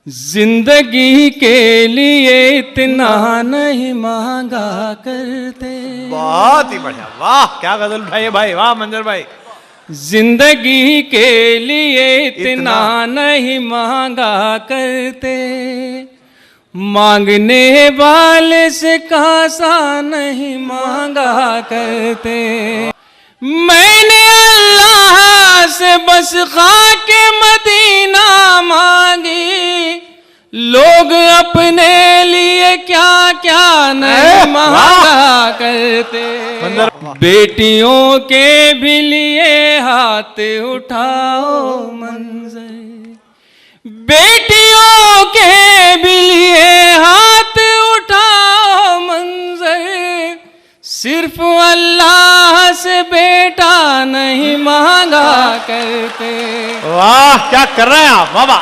जिंदगी के लिए इतना नहीं मांगा करते। बहुत ही बढ़िया, वाह क्या गजल भाई, भाई वाह मंजर भाई। जिंदगी के लिए इतना नहीं मांगा करते, मांगने वाले से कासा नहीं मांगा करते। मैंने अल्लाह से बस खाके मदीना मांगी, लोग अपने लिए क्या क्या नहीं मांगा करते। बेटियों के भी लिए हाथ उठाओ मंजर, बेटियों के भी लिए हाथ उठाओ मंजर, सिर्फ अल्लाह से बेटा नहीं मांगा करते। वाह क्या कर रहे हैं आप, वाह वाह।